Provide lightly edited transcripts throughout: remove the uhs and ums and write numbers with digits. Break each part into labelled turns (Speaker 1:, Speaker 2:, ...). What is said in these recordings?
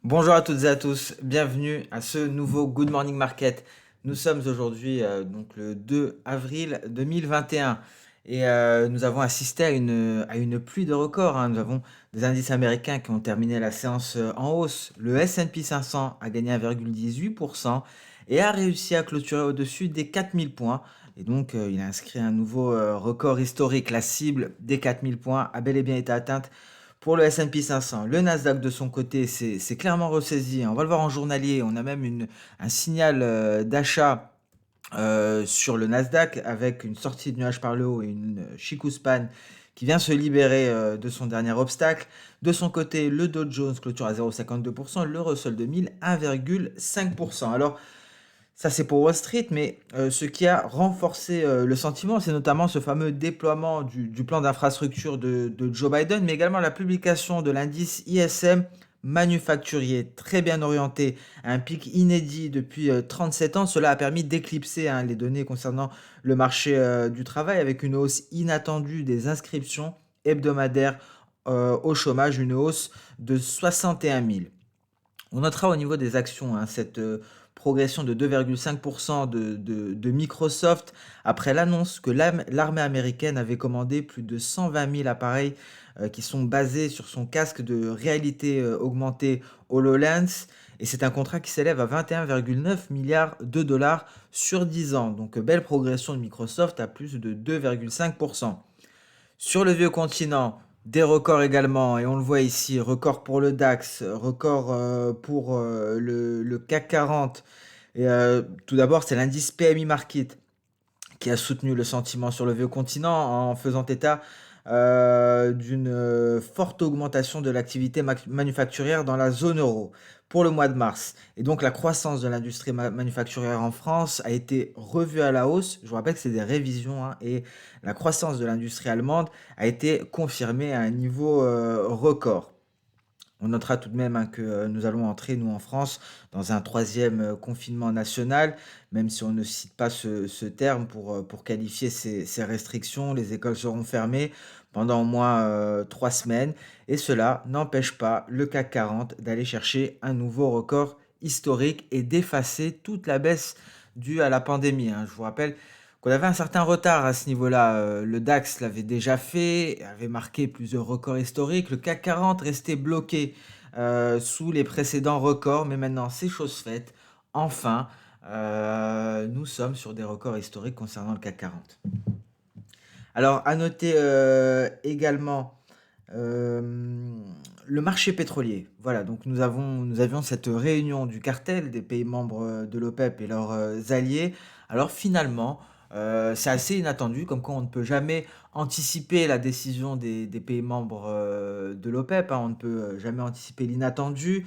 Speaker 1: Bonjour à toutes et à tous, bienvenue à ce nouveau Good Morning Market. Nous sommes aujourd'hui donc le 2 avril 2021 et nous avons assisté à une pluie de records, hein. Nous avons des indices américains qui ont terminé la séance en hausse. Le S&P 500 a gagné 1,18% et a réussi à clôturer au-dessus des 4000 points. Et donc il a inscrit un nouveau record historique. La cible des 4000 points a bel et bien été atteinte pour le S&P 500. Le Nasdaq de son côté, c'est clairement ressaisi, hein. On va le voir en journalier. On a même un signal d'achat sur le Nasdaq avec une sortie de nuage par le haut et une Chikuspan qui vient se libérer de son dernier obstacle. De son côté, le Dow Jones clôture à 0,52%, le Russell 2000 1,5%. Alors, ça, c'est pour Wall Street, mais ce qui a renforcé le sentiment, c'est notamment ce fameux déploiement du plan d'infrastructure de Joe Biden, mais également la publication de l'indice ISM manufacturier, très bien orienté, à un pic inédit depuis 37 ans. Cela a permis d'éclipser, hein, les données concernant le marché du travail avec une hausse inattendue des inscriptions hebdomadaires au chômage, une hausse de 61 000. On notera au niveau des actions, hein, cette progression de 2,5% de Microsoft après l'annonce que l'armée américaine avait commandé plus de 120 000 appareils qui sont basés sur son casque de réalité augmentée HoloLens. Et c'est un contrat qui s'élève à 21,9 milliards de dollars sur 10 ans. Donc belle progression de Microsoft à plus de 2,5%. Sur le vieux continent, des records également, et on le voit ici, record pour le DAX, record pour le CAC 40. Tout d'abord, c'est l'indice PMI Market qui a soutenu le sentiment sur le vieux continent en faisant état d'une forte augmentation de l'activité manufacturière dans la zone euro pour le mois de mars. Et donc la croissance de l'industrie manufacturière en France a été revue à la hausse. Je vous rappelle que c'est des révisions, hein, et la croissance de l'industrie allemande a été confirmée à un niveau record. On notera tout de même, hein, que nous allons entrer, nous en France, dans un troisième confinement national, même si on ne cite pas ce terme pour qualifier ces restrictions. Les écoles seront fermées pendant au moins 3 semaines, et cela n'empêche pas le CAC 40 d'aller chercher un nouveau record historique et d'effacer toute la baisse due à la pandémie, hein. Je vous rappelle qu'on avait un certain retard à ce niveau-là. Le DAX l'avait déjà fait, avait marqué plusieurs records historiques. Le CAC 40 restait bloqué sous les précédents records, mais maintenant c'est chose faite. Enfin, nous sommes sur des records historiques concernant le CAC 40. Alors, à noter également le marché pétrolier. Voilà, donc nous avions cette réunion du cartel des pays membres de l'OPEP et leurs alliés. Alors finalement, c'est assez inattendu, comme quoi on ne peut jamais anticiper la décision des pays membres de l'OPEP, hein. On ne peut jamais anticiper l'inattendu.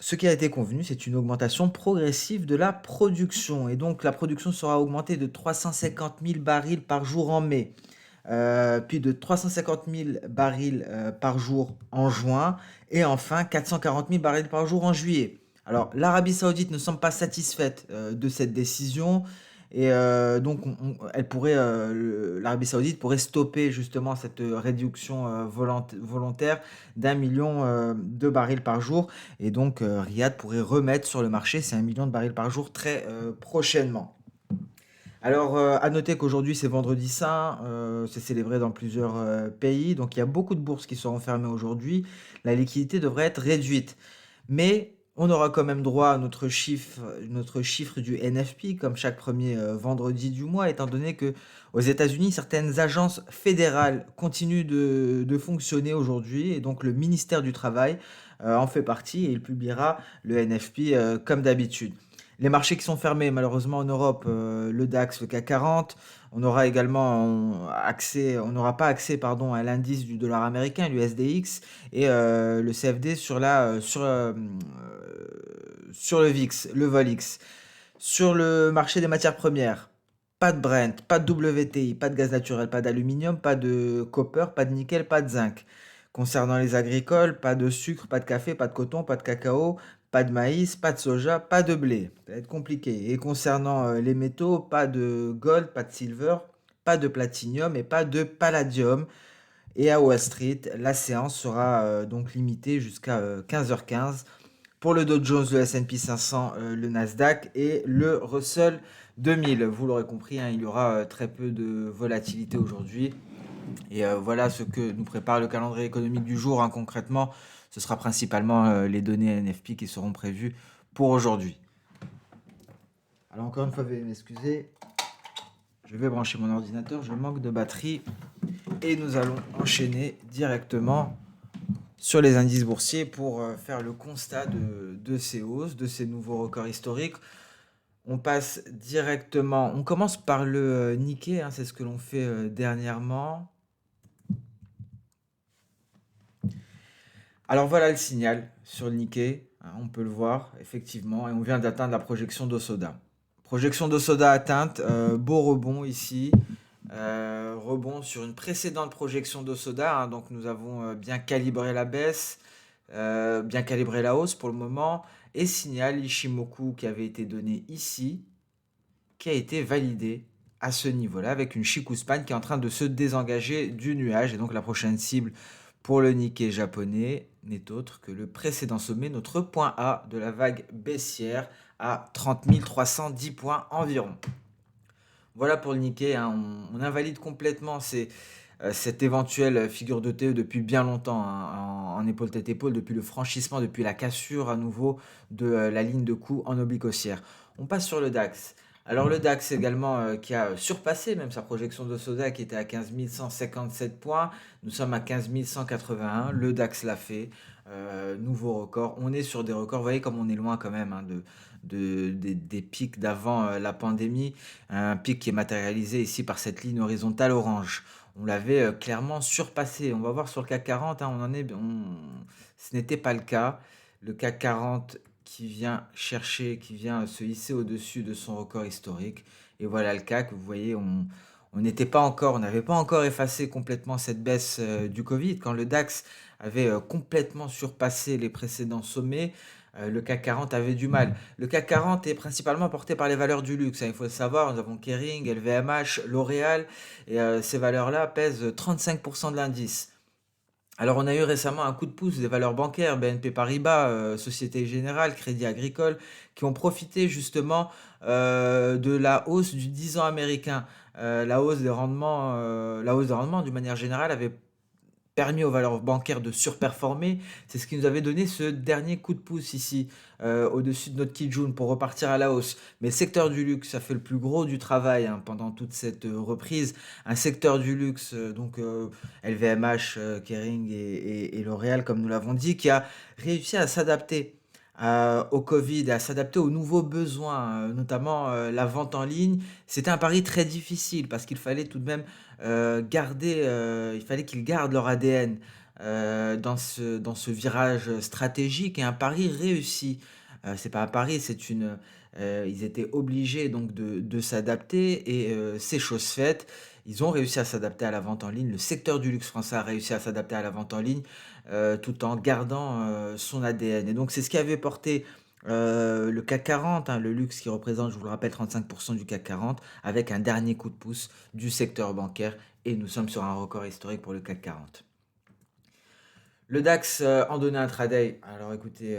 Speaker 1: Ce qui a été convenu, c'est une augmentation progressive de la production. Et donc la production sera augmentée de 350 000 barils par jour en mai, puis de 350 000 barils par jour en juin, et enfin 440 000 barils par jour en juillet. Alors l'Arabie Saoudite ne semble pas satisfaite de cette décision, et donc l'Arabie Saoudite pourrait stopper justement cette réduction volontaire d'1 million de barils par jour, et donc Riyad pourrait remettre sur le marché ces 1 million de barils par jour très prochainement. Alors, à noter qu'aujourd'hui, c'est Vendredi saint, c'est célébré dans plusieurs pays, donc il y a beaucoup de bourses qui seront fermées aujourd'hui. La liquidité devrait être réduite, mais on aura quand même droit à notre chiffre du NFP, comme chaque premier vendredi du mois, étant donné que aux États-Unis, certaines agences fédérales continuent de fonctionner aujourd'hui, et donc le ministère du Travail en fait partie, et il publiera le NFP comme d'habitude. Les marchés qui sont fermés, malheureusement en Europe, le DAX, le CAC 40. On aura également on n'aura pas accès, pardon, à l'indice du dollar américain, l'USDX, et le CFD sur le VIX, le VOLX. Sur le marché des matières premières, pas de Brent, pas de WTI, pas de gaz naturel, pas d'aluminium, pas de copper, pas de nickel, pas de zinc. Concernant les agricoles, pas de sucre, pas de café, pas de coton, pas de cacao, pas de maïs, pas de soja, pas de blé. Ça va être compliqué. Et concernant les métaux, pas de gold, pas de silver, pas de platinium et pas de palladium. Et à Wall Street, la séance sera donc limitée jusqu'à 15h15 pour le Dow Jones, le S&P 500, le Nasdaq et le Russell 2000. Vous l'aurez compris, hein, il y aura très peu de volatilité aujourd'hui. Et voilà ce que nous prépare le calendrier économique du jour, hein. Concrètement, ce sera principalement les données NFP qui seront prévues pour aujourd'hui. Alors encore une fois, veuillez m'excuser, je vais brancher mon ordinateur, je manque de batterie et nous allons enchaîner directement sur les indices boursiers pour faire le constat de ces hausses, de ces nouveaux records historiques. On passe directement, on commence par le Nikkei, hein, c'est ce que l'on fait dernièrement. Alors voilà le signal sur le Nikkei, hein, on peut le voir effectivement, et on vient d'atteindre la projection d'Osoda. Projection d'Osoda atteinte, beau rebond ici, rebond sur une précédente projection d'Osoda, hein, donc nous avons bien calibré la baisse, bien calibré la hausse pour le moment, et signal Ishimoku qui avait été donné ici, qui a été validé à ce niveau-là avec une Chikou-span qui est en train de se désengager du nuage, et donc la prochaine cible pour le Nikkei japonais n'est autre que le précédent sommet, notre point A de la vague baissière à 30 310 points environ. Voilà pour le Nikkei, hein, on invalide complètement cette éventuelle figure de TE depuis bien longtemps, hein, en épaule tête épaule, depuis le franchissement, depuis la cassure à nouveau de la ligne de coup en oblique haussière. On passe sur le DAX. Alors le DAX également qui a surpassé même sa projection de Soda qui était à 15 157 points. Nous sommes à 15 181. Le DAX l'a fait. Nouveau record. On est sur des records. Vous voyez comme on est loin quand même, hein, des pics d'avant la pandémie. Un pic qui est matérialisé ici par cette ligne horizontale orange. On l'avait clairement surpassé. On va voir sur le CAC 40, hein, ce n'était pas le cas. Le CAC 40 qui vient chercher, qui vient se hisser au-dessus de son record historique. Et voilà le CAC, vous voyez, on n'était pas encore, on n'avait pas encore effacé complètement cette baisse du Covid. Quand le DAX avait complètement surpassé les précédents sommets, le CAC 40 avait du mal. Le CAC 40 est principalement porté par les valeurs du luxe, hein, il faut le savoir. Nous avons Kering, LVMH, L'Oréal, et ces valeurs-là pèsent 35% de l'indice. Alors, on a eu récemment un coup de pouce des valeurs bancaires, BNP Paribas, Société Générale, Crédit Agricole, qui ont profité justement de la hausse du 10 ans américain. La hausse des rendements, d'une manière générale, avait permis aux valeurs bancaires de surperformer. C'est ce qui nous avait donné ce dernier coup de pouce ici, au-dessus de notre Kijun pour repartir à la hausse. Mais le secteur du luxe, ça fait le plus gros du travail, hein, pendant toute cette reprise. Un secteur du luxe, donc LVMH, Kering et L'Oréal, comme nous l'avons dit, qui a réussi à s'adapter au Covid, à s'adapter aux nouveaux besoins, notamment la vente en ligne. C'était un pari très difficile parce qu'il fallait tout de même il fallait qu'ils gardent leur ADN dans ce virage stratégique et un pari réussi. C'est pas un pari, ils étaient obligés donc de s'adapter et c'est chose faite. Ils ont réussi à s'adapter à la vente en ligne. Le secteur du luxe français a réussi à s'adapter à la vente en ligne tout en gardant son ADN. Et donc c'est ce qui avait porté le CAC 40, hein, le luxe qui représente, je vous le rappelle, 35% du CAC 40, avec un dernier coup de pouce du secteur bancaire. Et nous sommes sur un record historique pour le CAC 40. Le DAX en données intraday. Alors écoutez,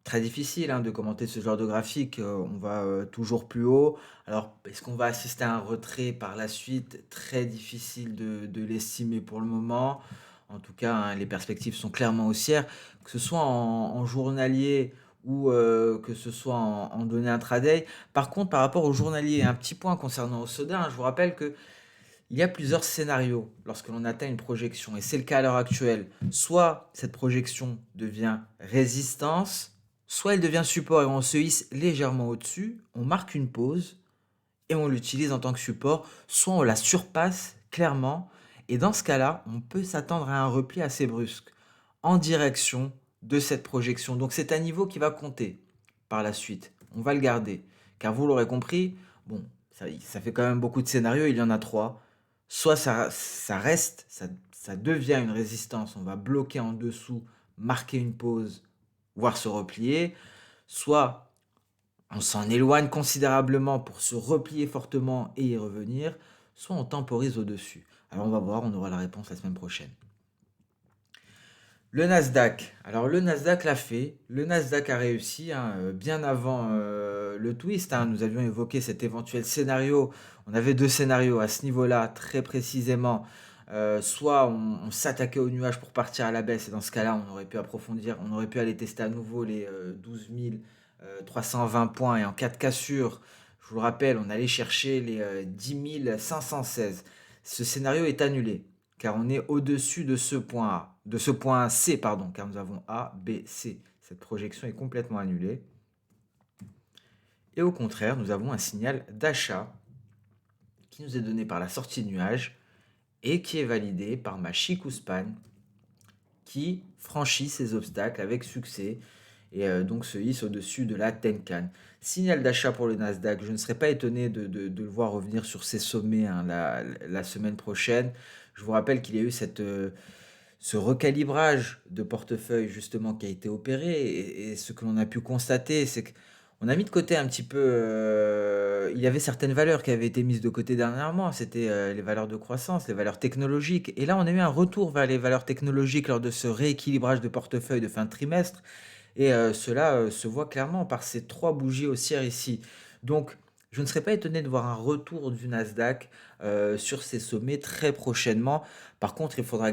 Speaker 1: très difficile, hein, de commenter ce genre de graphique. On va toujours plus haut. Alors, est-ce qu'on va assister à un retrait par la suite? Très difficile de l'estimer pour le moment. En tout cas, hein, les perspectives sont clairement haussières, que ce soit en journalier ou que ce soit en données intraday. Par contre, par rapport au journalier, un petit point concernant Osoda, hein, je vous rappelle que il y a plusieurs scénarios lorsque l'on atteint une projection, et c'est le cas à l'heure actuelle. Soit cette projection devient résistance, soit elle devient support et on se hisse légèrement au-dessus, on marque une pause et on l'utilise en tant que support, soit on la surpasse clairement, et dans ce cas-là, on peut s'attendre à un repli assez brusque en direction de cette projection. Donc c'est un niveau qui va compter par la suite. On va le garder, car vous l'aurez compris, bon, ça fait quand même beaucoup de scénarios, il y en a trois. Soit ça reste, ça devient une résistance, on va bloquer en dessous, marquer une pause, voire se replier. Soit on s'en éloigne considérablement pour se replier fortement et y revenir, soit on temporise au-dessus. Alors on va voir, on aura la réponse la semaine prochaine. Le Nasdaq. Alors le Nasdaq l'a fait. Le Nasdaq a réussi hein, bien avant le twist, hein. Nous avions évoqué cet éventuel scénario. On avait deux scénarios à ce niveau-là, très précisément. Soit on s'attaquait au nuage pour partir à la baisse, et dans ce cas-là, on aurait pu approfondir, on aurait pu aller tester à nouveau les 12 320 points. Et en cas de cassure, je vous le rappelle, on allait chercher les 10 516. Ce scénario est annulé car on est au-dessus de ce point A, de ce point C, pardon, car nous avons A, B, C. Cette projection est complètement annulée. Et au contraire, nous avons un signal d'achat qui nous est donné par la sortie de nuage et qui est validé par ma Chikuspan qui franchit ces obstacles avec succès et donc se hisse au-dessus de la Tenkan. Signal d'achat pour le Nasdaq, je ne serais pas étonné de le voir revenir sur ces sommets hein, la semaine prochaine. Je vous rappelle qu'il y a eu ce recalibrage de portefeuille justement qui a été opéré et ce que l'on a pu constater, c'est qu'on a mis de côté un petit peu, il y avait certaines valeurs qui avaient été mises de côté dernièrement, c'était les valeurs de croissance, les valeurs technologiques. Et là, on a eu un retour vers les valeurs technologiques lors de ce rééquilibrage de portefeuille de fin de trimestre. Et cela se voit clairement par ces trois bougies haussières ici. Donc, je ne serais pas étonné de voir un retour du Nasdaq sur ces sommets très prochainement. Par contre, il faudra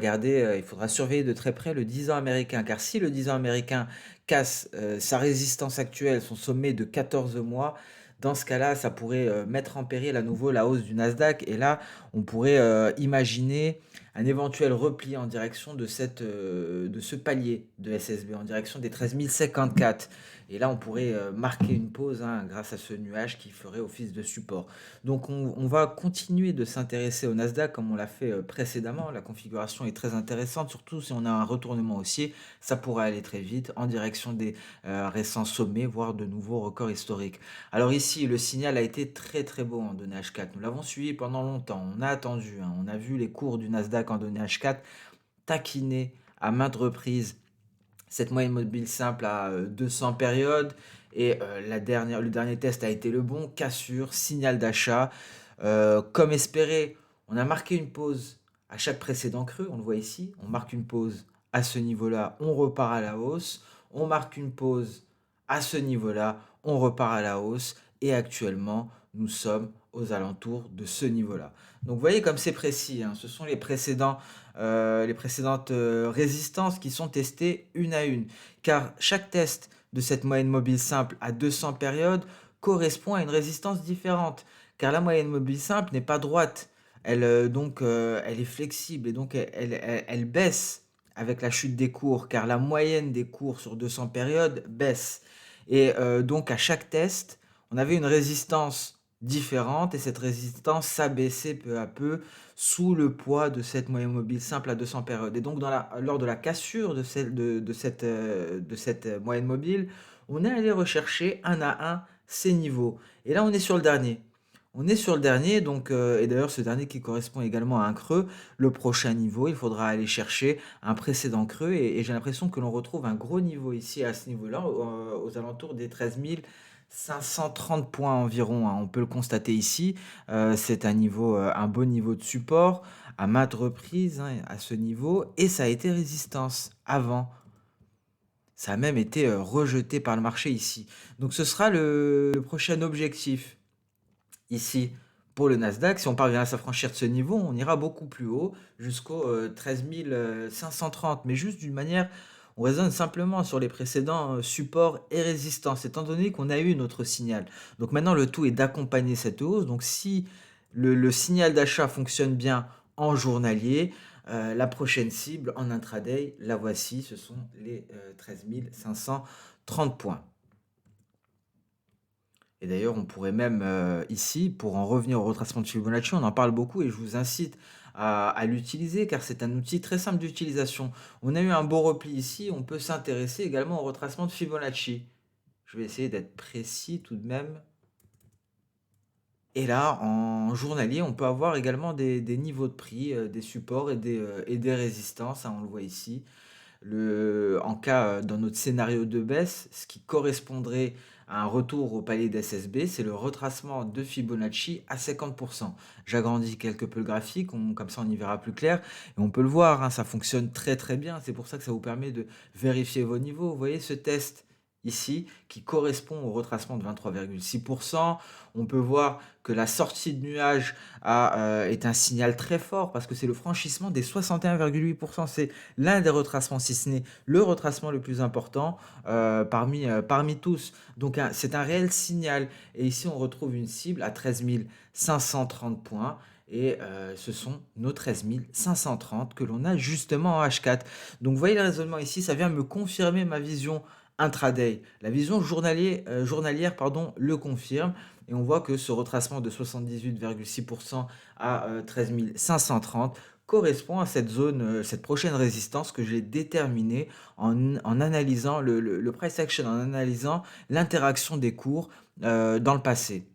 Speaker 1: surveiller de très près le 10 ans américain. Car si le 10 ans américain casse sa résistance actuelle, son sommet de 14 mois, dans ce cas-là, ça pourrait mettre en péril à nouveau la hausse du Nasdaq. Et là, on pourrait imaginer un éventuel repli en direction de ce palier de SSB, en direction des 13 054. Et là, on pourrait marquer une pause hein, grâce à ce nuage qui ferait office de support. Donc, on va continuer de s'intéresser au Nasdaq comme on l'a fait précédemment. La configuration est très intéressante, surtout si on a un retournement haussier. Ça pourrait aller très vite en direction des récents sommets, voire de nouveaux records historiques. Alors ici, le signal a été très très beau en données H4. Nous l'avons suivi pendant longtemps. On a attendu. Hein. On a vu les cours du Nasdaq en données H4 taquiner à maintes reprises cette moyenne mobile simple à 200 périodes. Et le dernier test a été le bon. Cassure, signal d'achat. Comme espéré, on a marqué une pause à chaque précédent creux. On le voit ici. On marque une pause à ce niveau-là. On repart à la hausse. On marque une pause à ce niveau-là. On repart à la hausse. Et actuellement, nous sommes aux alentours de ce niveau-là. Donc vous voyez comme c'est précis, hein. Ce sont les précédentes résistances qui sont testées une à une. Car chaque test de cette moyenne mobile simple à 200 périodes correspond à une résistance différente. Car la moyenne mobile simple n'est pas droite. Elle est flexible et donc elle baisse avec la chute des cours. Car la moyenne des cours sur 200 périodes baisse. Et donc à chaque test, on avait une résistance différente et cette résistance s'abaissait peu à peu sous le poids de cette moyenne mobile simple à 200 périodes. Et donc lors de la cassure de cette moyenne mobile, on est allé rechercher un à un ces niveaux. Et là, on est sur le dernier. On est sur le dernier, donc, et d'ailleurs ce dernier qui correspond également à un creux. Le prochain niveau, il faudra aller chercher un précédent creux et j'ai l'impression que l'on retrouve un gros niveau ici à ce niveau-là, aux alentours des 13 530 points environ, hein. On peut le constater ici. C'est un beau niveau de support à maintes reprises hein, à ce niveau et ça a été résistance avant. Ça a même été rejeté par le marché ici. Donc ce sera le prochain objectif ici pour le Nasdaq. Si on parvient à s'affranchir de ce niveau, on ira beaucoup plus haut jusqu'aux 13 530. Mais juste d'une manière, on raisonne simplement sur les précédents supports et résistances, étant donné qu'on a eu notre signal. Donc maintenant, le tout est d'accompagner cette hausse. Donc si le signal d'achat fonctionne bien en journalier, la prochaine cible en intraday, la voici, ce sont les 13 530 points. Et d'ailleurs, on pourrait même ici, pour en revenir au retracement de Fibonacci, on en parle beaucoup et je vous incite à l'utiliser car c'est un outil très simple d'utilisation. On a eu un beau repli ici, on peut s'intéresser également au retracement de Fibonacci. Je vais essayer d'être précis tout de même. Et là, en journalier, on peut avoir également des niveaux de prix, des supports et des résistances, hein, on le voit ici. en cas, dans notre scénario de baisse, ce qui correspondrait à un retour au palier d'SSB, c'est le retracement de Fibonacci à 50%. J'agrandis quelque peu le graphique, comme ça on y verra plus clair. Et on peut le voir, hein, ça fonctionne très très bien. C'est pour ça que ça vous permet de vérifier vos niveaux. Vous voyez ce test ici qui correspond au retracement de 23,6%. On peut voir que la sortie de nuage est un signal très fort parce que c'est le franchissement des 61,8%. C'est l'un des retracements, si ce n'est le retracement le plus important parmi tous. Donc c'est un réel signal. Et ici, on retrouve une cible à 13 530 points. Et ce sont nos 13 530 que l'on a justement en H4. Donc vous voyez le raisonnement ici, ça vient me confirmer ma vision intraday. La vision journalière le confirme. Et on voit que ce retracement de 78,6% à 13 530 correspond à cette zone, cette prochaine résistance que j'ai déterminée en analysant le price action, en analysant l'interaction des cours dans le passé.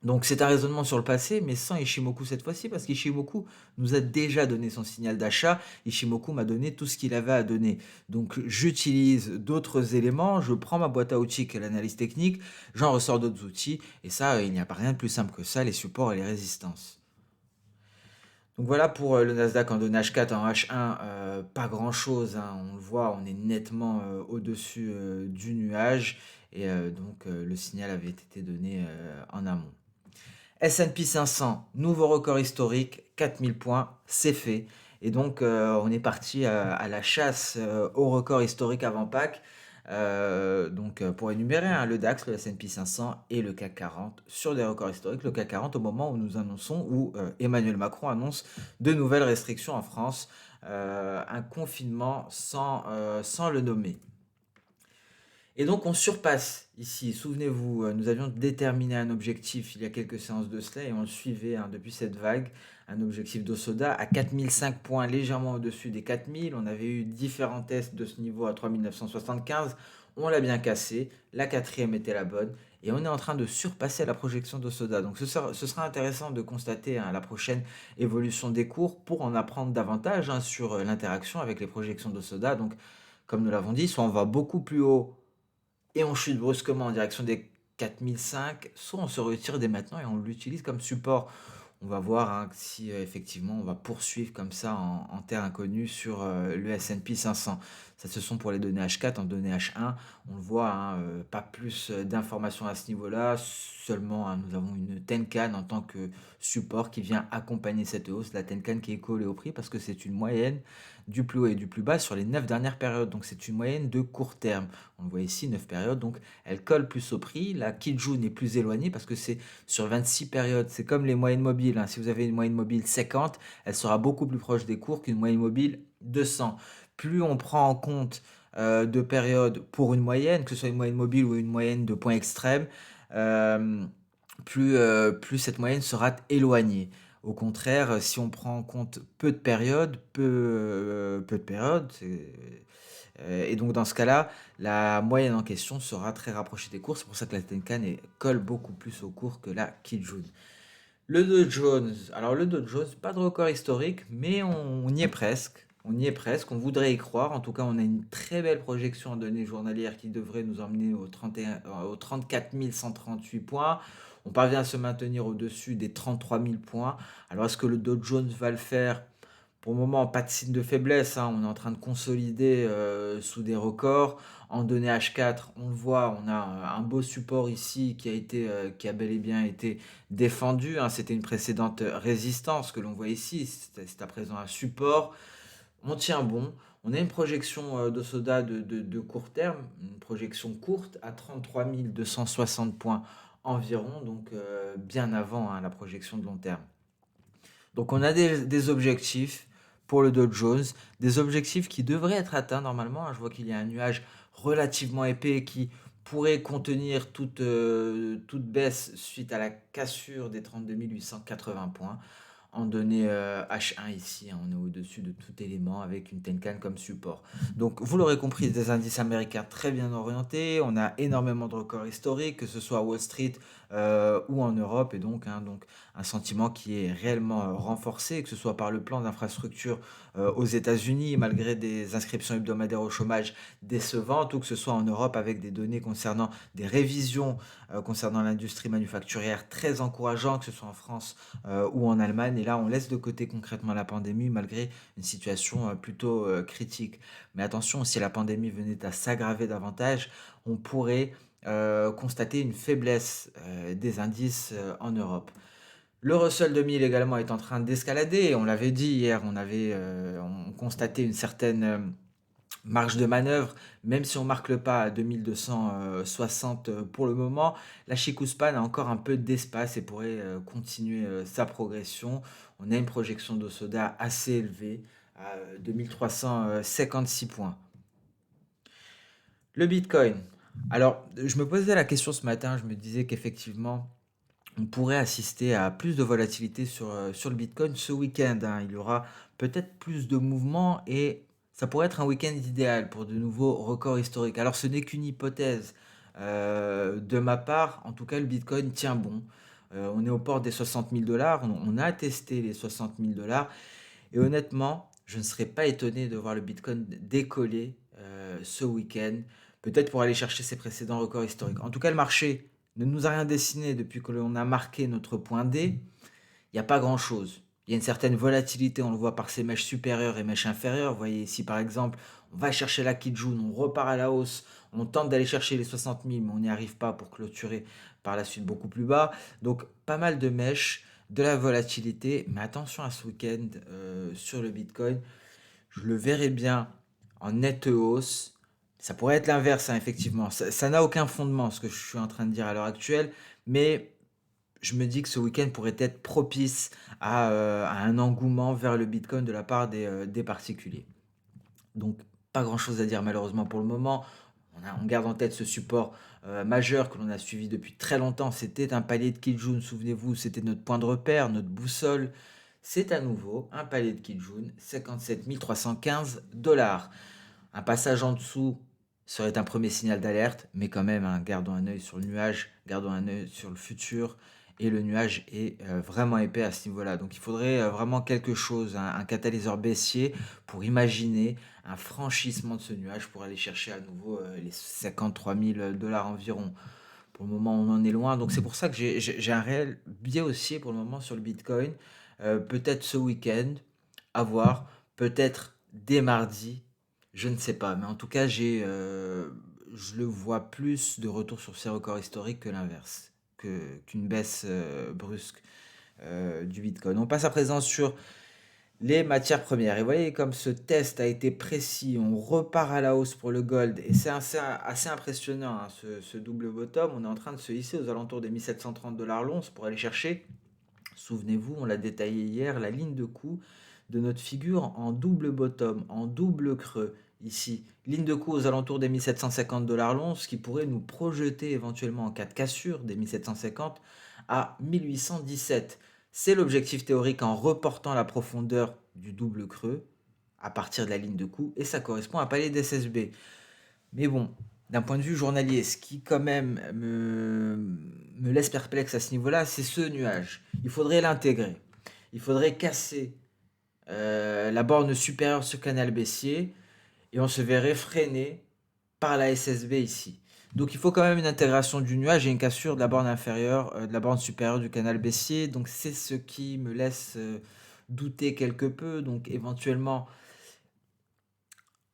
Speaker 1: Donc c'est un raisonnement sur le passé, mais sans Ishimoku cette fois-ci, parce qu'Ishimoku nous a déjà donné son signal d'achat. Ishimoku m'a donné tout ce qu'il avait à donner. Donc j'utilise d'autres éléments, je prends ma boîte à outils qui est l'analyse technique, j'en ressors d'autres outils, et ça, il n'y a pas rien de plus simple que ça, les supports et les résistances. Donc voilà pour le Nasdaq en données H4, en H1, pas grand-chose, hein, on le voit, on est nettement au-dessus du nuage, et donc le signal avait été donné en amont. S&P 500, nouveau record historique, 4000 points, c'est fait. Et donc, on est parti à la chasse au record historique avant Pâques. Pour énumérer, hein, le DAX, le S&P 500 et le CAC 40 sur des records historiques. Le CAC 40 au moment où nous annonçons, où Emmanuel Macron annonce de nouvelles restrictions en France, un confinement sans le nommer. Et donc on surpasse ici, souvenez-vous, nous avions déterminé un objectif il y a quelques séances de cela et on le suivait depuis cette vague, un objectif d'Osoda à 4005 points, légèrement au-dessus des 4000. On avait eu différents tests de ce niveau à 3975, on l'a bien cassé, la quatrième était la bonne et on est en train de surpasser la projection d'Osoda. Donc ce sera intéressant de constater la prochaine évolution des cours pour en apprendre davantage sur l'interaction avec les projections d'Osoda. Donc comme nous l'avons dit, soit on va beaucoup plus haut et on chute brusquement en direction des 4005, soit on se retire dès maintenant et on l'utilise comme support. On va voir si effectivement on va poursuivre comme ça en terre inconnue sur le S&P 500. Ça, ce sont pour les données H4. En données H1, on le voit, pas plus d'informations à ce niveau-là. Seulement, nous avons une Tenkan en tant que support qui vient accompagner cette hausse. La Tenkan qui est collée au prix parce que c'est une moyenne du plus haut et du plus bas sur les 9 dernières périodes. Donc c'est une moyenne de court terme. On le voit ici, 9 périodes. Donc elle colle plus au prix. La Kijun est plus éloignée parce que c'est sur 26 périodes. C'est comme les moyennes mobiles. Si vous avez une moyenne mobile 50, elle sera beaucoup plus proche des cours qu'une moyenne mobile 200. Plus on prend en compte de périodes pour une moyenne, que ce soit une moyenne mobile ou une moyenne de points extrêmes, plus cette moyenne sera éloignée. Au contraire, si on prend en compte peu de périodes, et donc dans ce cas-là, la moyenne en question sera très rapprochée des cours. C'est pour ça que la Tenkan colle beaucoup plus aux cours que la Kijun. Le Dow Jones, alors le Dow Jones, pas de record historique, mais on y est presque. On y est presque, on voudrait y croire. En tout cas, on a une très belle projection en données journalières qui devrait nous emmener au 34 138 points. On parvient à se maintenir au-dessus des 33 000 points. Alors, est-ce que le Dow Jones va le faire? Pour le moment, pas de signe de faiblesse. On est en train de consolider sous des records. En données H4, on le voit, on a un beau support ici qui a bel et bien été défendu. C'était une précédente résistance que l'on voit ici. C'est à présent un support. On tient bon. On a une projection de soda de court terme, une projection courte à 33 260 points environ, donc bien avant la projection de long terme. Donc on a des objectifs pour le Dow Jones, des objectifs qui devraient être atteints normalement. Je vois qu'il y a un nuage relativement épais qui pourrait contenir toute baisse suite à la cassure des 32 880 points. en données H1 ici, hein. On est au-dessus de tout élément avec une Tenkan comme support. Donc, vous l'aurez compris, des indices américains très bien orientés. On a énormément de records historiques, que ce soit à Wall Street ou en Europe. Et donc, un sentiment qui est réellement renforcé, que ce soit par le plan d'infrastructure aux États-Unis, malgré des inscriptions hebdomadaires au chômage décevantes, ou que ce soit en Europe avec des données concernant des révisions concernant l'industrie manufacturière très encourageantes, que ce soit en France ou en Allemagne. Et là, on laisse de côté concrètement la pandémie, malgré une situation plutôt critique. Mais attention, si la pandémie venait à s'aggraver davantage, on pourrait constater une faiblesse des indices en Europe. Le Russell 2000 également est en train d'escalader. On l'avait dit hier, on constatait une certaine marge de manœuvre, même si on marque le pas à 2260 pour le moment. La Chikuspan a encore un peu d'espace et pourrait continuer sa progression. On a une projection d'Osoda assez élevée à 2356 points. Le Bitcoin. Alors, je me posais la question ce matin, je me disais qu'effectivement, on pourrait assister à plus de volatilité sur le Bitcoin ce week-end, hein. Il y aura peut-être plus de mouvements et ça pourrait être un week-end idéal pour de nouveaux records historiques. Alors ce n'est qu'une hypothèse de ma part. En tout cas, le Bitcoin tient bon. On est aux portes des 60 000 dollars. On a testé les 60 000 dollars. Et honnêtement, je ne serais pas étonné de voir le Bitcoin décoller ce week-end, peut-être pour aller chercher ses précédents records historiques. En tout cas, le marché ne nous a rien dessiné depuis que l'on a marqué notre point D. Il n'y a pas grand-chose. Il y a une certaine volatilité, on le voit par ces mèches supérieures et mèches inférieures. Vous voyez ici par exemple, on va chercher la Kijun, on repart à la hausse, on tente d'aller chercher les 60 000, mais on n'y arrive pas pour clôturer par la suite beaucoup plus bas. Donc pas mal de mèches, de la volatilité, mais attention à ce week-end sur le Bitcoin. Je le verrai bien en nette hausse. Ça pourrait être l'inverse, hein, effectivement. Ça n'a aucun fondement, ce que je suis en train de dire à l'heure actuelle, mais je me dis que ce week-end pourrait être propice à un engouement vers le Bitcoin de la part des particuliers. Donc, pas grand-chose à dire malheureusement pour le moment. On garde en tête ce support majeur que l'on a suivi depuis très longtemps. C'était un palier de Kijun, souvenez-vous, c'était notre point de repère, notre boussole. C'est à nouveau un palier de Kijun, 57 315 dollars. Un passage en dessous serait un premier signal d'alerte, mais quand même, hein, gardons un œil sur le nuage, gardons un œil sur le futur. Et le nuage est vraiment épais à ce niveau-là. Donc il faudrait vraiment quelque chose, un catalyseur baissier pour imaginer un franchissement de ce nuage pour aller chercher à nouveau les 53 000 dollars environ. Pour le moment, on en est loin. Donc c'est pour ça que j'ai un réel biais haussier pour le moment sur le Bitcoin. Peut-être ce week-end, à voir. Peut-être dès mardi, je ne sais pas. Mais en tout cas, je le vois plus de retour sur ses records historiques que l'inverse, qu'une baisse brusque du Bitcoin. On passe à présent sur les matières premières. Et vous voyez comme ce test a été précis, on repart à la hausse pour le gold. Et c'est assez impressionnant, hein, ce double bottom. On est en train de se hisser aux alentours des 1730 dollars l'once pour aller chercher, souvenez-vous, on l'a détaillé hier, la ligne de coup de notre figure en double bottom, en double creux. Ici, ligne de coup aux alentours des 1750 dollars l'once, qui pourrait nous projeter éventuellement en cas de cassure des 1750 à 1817. C'est l'objectif théorique en reportant la profondeur du double creux à partir de la ligne de coup, et ça correspond à un palier d'SSB. Mais bon, d'un point de vue journalier, ce qui quand même me laisse perplexe à ce niveau-là, c'est ce nuage. Il faudrait l'intégrer. Il faudrait casser la borne supérieure sur canal baissier et on se verrait freiné par la SSB ici. Donc il faut quand même une intégration du nuage et une cassure de la borne inférieure, de la borne supérieure du canal baissier. Donc c'est ce qui me laisse douter quelque peu. Donc éventuellement,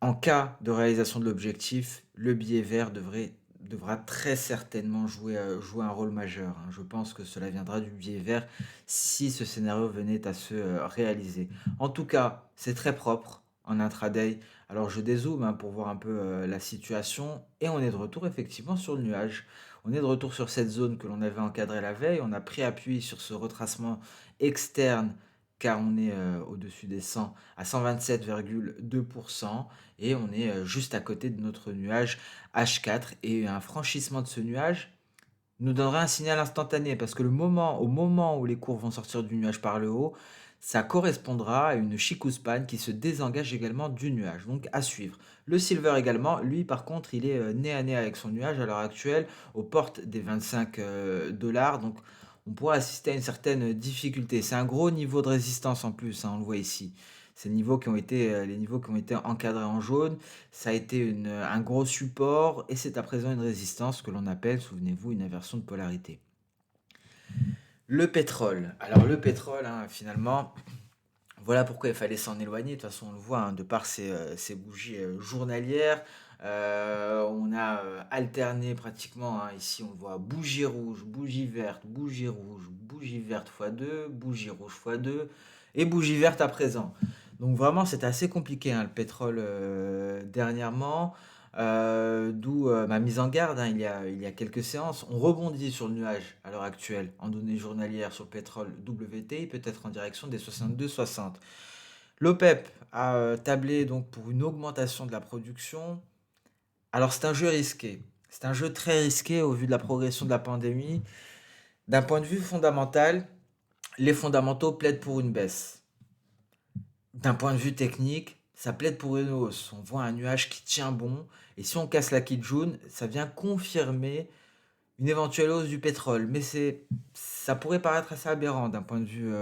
Speaker 1: en cas de réalisation de l'objectif, le billet vert devra très certainement jouer un rôle majeur, hein. Je pense que cela viendra du billet vert si ce scénario venait à se réaliser. En tout cas, c'est très propre en intraday. Alors je dézoome, hein, pour voir un peu la situation et on est de retour effectivement sur le nuage. On est de retour sur cette zone que l'on avait encadrée la veille. On a pris appui sur ce retracement externe car on est au-dessus des 100 à 127,2% et on est juste à côté de notre nuage H4 et un franchissement de ce nuage nous donnera un signal instantané parce que au moment où les cours vont sortir du nuage par le haut, ça correspondra à une Chikuspan qui se désengage également du nuage, donc à suivre. Le silver également, lui par contre, il est nez à nez avec son nuage à l'heure actuelle, aux portes des 25 dollars, donc on pourrait assister à une certaine difficulté. C'est un gros niveau de résistance en plus, hein, on le voit ici. Ces niveaux qui ont été, les niveaux qui ont été encadrés en jaune, ça a été un gros support et c'est à présent une résistance que l'on appelle, souvenez-vous, une inversion de polarité. Le pétrole. Alors le pétrole, hein, finalement, voilà pourquoi il fallait s'en éloigner. De toute façon, on le voit, hein, de par ces bougies journalières. On a alterné pratiquement, hein, ici on le voit, bougie rouge, bougie verte x2, bougie rouge x2 et bougie verte à présent. Donc vraiment, c'est assez compliqué, hein, le pétrole dernièrement. D'où ma mise en garde, hein, il y a quelques séances. On rebondit sur le nuage à l'heure actuelle en données journalières sur le pétrole WTI, peut-être en direction des 62,60. L'OPEP a tablé donc pour une augmentation de la production. Alors c'est un jeu risqué. C'est un jeu très risqué au vu de la progression de la pandémie. D'un point de vue fondamental, les fondamentaux plaident pour une baisse. D'un point de vue technique, ça plaide pour une hausse. On voit un nuage qui tient bon. Et si on casse la Kijun, ça vient confirmer une éventuelle hausse du pétrole. Mais ça pourrait paraître assez aberrant d'un point de vue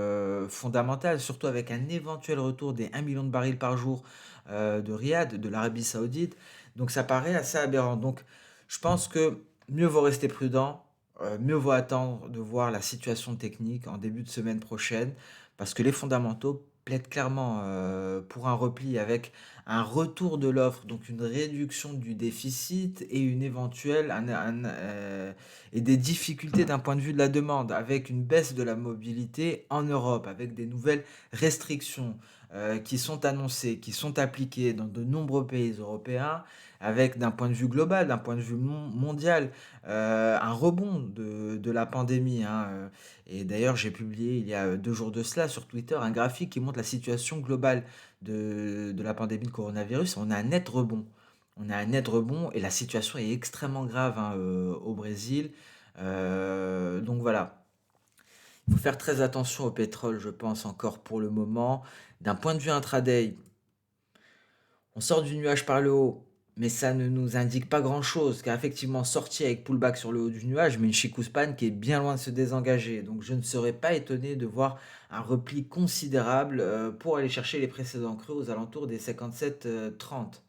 Speaker 1: fondamental, surtout avec un éventuel retour des 1 million de barils par jour de Riyad, de l'Arabie Saoudite. Donc ça paraît assez aberrant. Donc je pense que mieux vaut rester prudent, mieux vaut attendre de voir la situation technique en début de semaine prochaine, parce que les fondamentaux plaident clairement pour un repli avec un retour de l'offre, donc une réduction du déficit et une éventuelle et des difficultés d'un point de vue de la demande, avec une baisse de la mobilité en Europe, avec des nouvelles restrictions qui sont annoncées, qui sont appliquées dans de nombreux pays européens, avec d'un point de vue global, d'un point de vue mondial, un rebond de la pandémie, hein. Et d'ailleurs, j'ai publié il y a 2 jours de cela sur Twitter un graphique qui montre la situation globale de la pandémie de coronavirus. On a un net rebond. On a un net rebond et la situation est extrêmement grave, hein, au Brésil. Donc voilà, il faut faire très attention au pétrole, je pense, encore pour le moment. D'un point de vue intraday, on sort du nuage par le haut, mais ça ne nous indique pas grand-chose, car effectivement, sorti avec pullback sur le haut du nuage, mais une Chikuspan qui est bien loin de se désengager. Donc je ne serais pas étonné de voir un repli considérable pour aller chercher les précédents creux aux alentours des 57,30.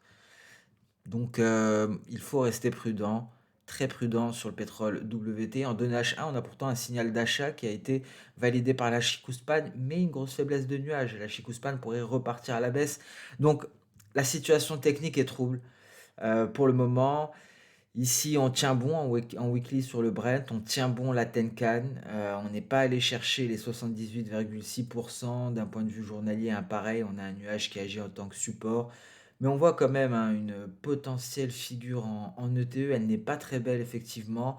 Speaker 1: Donc il faut rester prudent, très prudent sur le pétrole WT. En 2H1, on a pourtant un signal d'achat qui a été validé par la Chikuspan, mais une grosse faiblesse de nuage. La Chikuspan pourrait repartir à la baisse. Donc la situation technique est trouble pour le moment. Ici, on tient bon en weekly sur le Brent, on tient bon la Tenkan, on n'est pas allé chercher les 78,6% d'un point de vue journalier, hein, pareil, on a un nuage qui agit en tant que support, mais on voit quand même, hein, une potentielle figure en ETE, elle n'est pas très belle effectivement,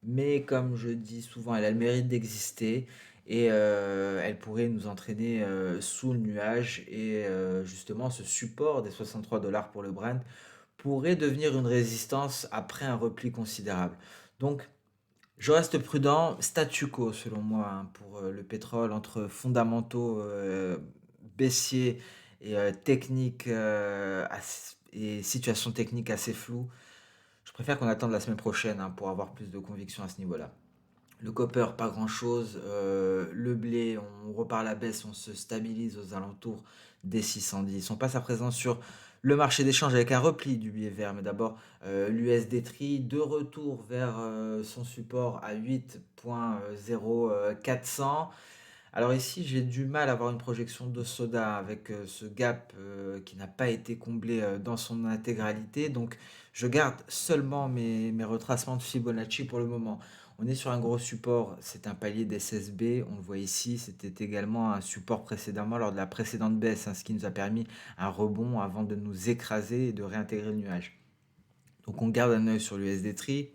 Speaker 1: mais comme je dis souvent, elle a le mérite d'exister et elle pourrait nous entraîner sous le nuage et justement ce support des 63 dollars pour le Brent pourrait devenir une résistance après un repli considérable. Donc, je reste prudent, statu quo selon moi, hein, pour le pétrole, entre fondamentaux baissiers et techniques et situation technique assez floue. Je préfère qu'on attende la semaine prochaine, hein, pour avoir plus de conviction à ce niveau-là. Le copper, pas grand-chose. Le blé, on repart à la baisse, on se stabilise aux alentours des 610. On passe à présent sur le marché d'échange avec un repli du billet vert. Mais d'abord, l'USD Tri, de retour vers son support à 8.0400. Alors ici, j'ai du mal à avoir une projection de soda avec ce gap qui n'a pas été comblé dans son intégralité. Donc, je garde seulement mes retracements de Fibonacci pour le moment. On est sur un gros support, c'est un palier d'SSB, on le voit ici, c'était également un support précédemment lors de la précédente baisse, hein, ce qui nous a permis un rebond avant de nous écraser et de réintégrer le nuage. Donc on garde un œil sur l'USD Tri.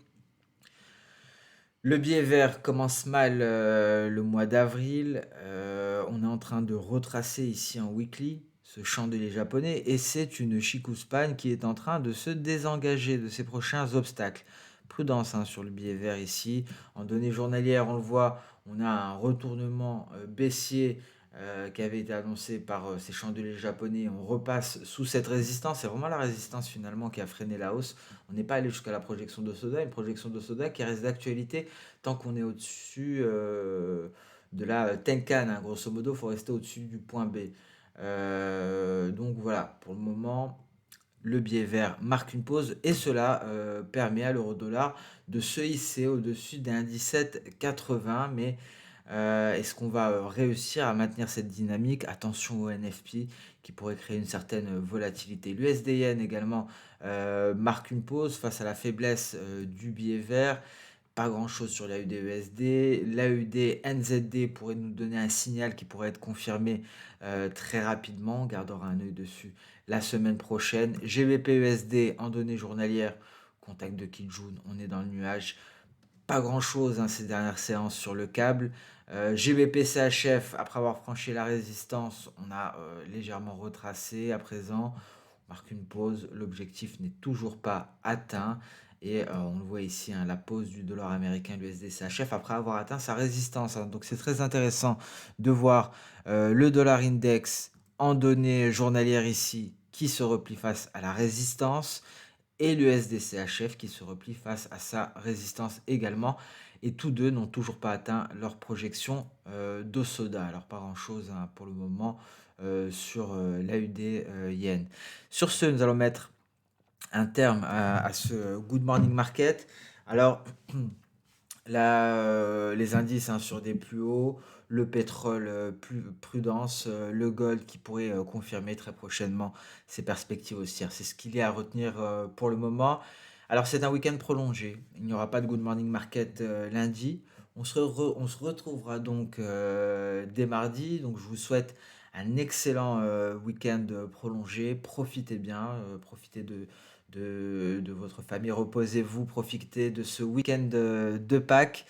Speaker 1: Le billet vert commence mal le mois d'avril. On est en train de retracer ici en weekly ce chandelier japonais et c'est une Chikuspan qui est en train de se désengager de ses prochains obstacles. Prudence, hein, sur le billet vert ici. En données journalières, on le voit, on a un retournement baissier qui avait été annoncé par ces chandeliers japonais. On repasse sous cette résistance. C'est vraiment la résistance finalement qui a freiné la hausse. On n'est pas allé jusqu'à la projection de Soda, une projection de Soda qui reste d'actualité tant qu'on est au-dessus de la Tenkan, hein. Grosso modo, il faut rester au-dessus du point B. Donc voilà, pour le moment, le biais vert marque une pause et cela permet à l'euro-dollar de se hisser au-dessus d'un 17,80. Mais est-ce qu'on va réussir à maintenir cette dynamique? Attention au NFP qui pourrait créer une certaine volatilité. L'USD-Yen également marque une pause face à la faiblesse du biais vert. Pas grand-chose sur l'AUD-USD. L'AUD-NZD pourrait nous donner un signal qui pourrait être confirmé très rapidement. On gardera un œil dessus la semaine prochaine. GBP-USD en données journalières. Contact de Kijun, on est dans le nuage. Pas grand-chose ces dernières séances sur le câble. GBP-CHF, après avoir franchi la résistance, on a légèrement retracé à présent. On marque une pause. L'objectif n'est toujours pas atteint. Et on le voit ici, la pause du dollar américain, l'USD-CHF, après avoir atteint sa résistance. Donc c'est très intéressant de voir le dollar index en données journalières ici, qui se replie face à la résistance, et l'USD-CHF qui se replie face à sa résistance également. Et tous deux n'ont toujours pas atteint leur projection d'Osoda. Alors pas grand-chose pour le moment sur l'AUD Yen. Sur ce, nous allons mettre un terme à ce Good Morning Market. Alors, là, les indices sur des plus hauts, le pétrole plus prudence, le gold qui pourrait confirmer très prochainement ses perspectives haussières. C'est ce qu'il y a à retenir pour le moment. Alors, c'est un week-end prolongé. Il n'y aura pas de Good Morning Market lundi. On se retrouvera donc dès mardi. Donc, je vous souhaite un excellent week-end prolongé. Profitez bien, profitez de votre famille, reposez-vous, profitez de ce week-end de Pâques.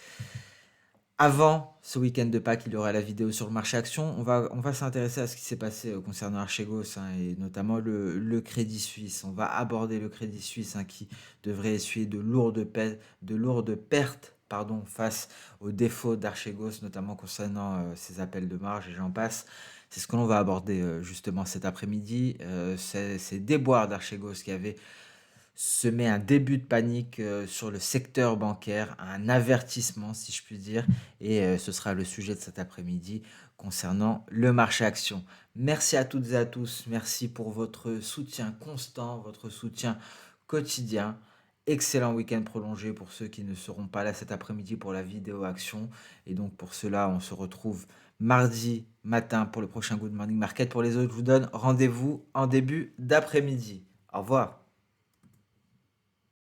Speaker 1: Avant ce week-end de Pâques, il y aura la vidéo sur le marché action. On va s'intéresser à ce qui s'est passé concernant Archegos et notamment le Crédit Suisse. On va aborder le Crédit Suisse qui devrait essuyer de lourdes pertes face aux défauts d'Archegos, notamment concernant ses appels de marge et j'en passe. C'est ce que l'on va aborder justement cet après-midi. Ces déboires d'Archegos qui avaient semé un début de panique sur le secteur bancaire, un avertissement si je puis dire, et ce sera le sujet de cet après-midi concernant le marché action. Merci à toutes et à tous, merci pour votre soutien constant, votre soutien quotidien. Excellent week-end prolongé pour ceux qui ne seront pas là cet après-midi pour la vidéo action. Et donc pour cela, on se retrouve mardi matin pour le prochain Good Morning Market. Pour les autres, je vous donne rendez-vous en début d'après-midi. Au revoir.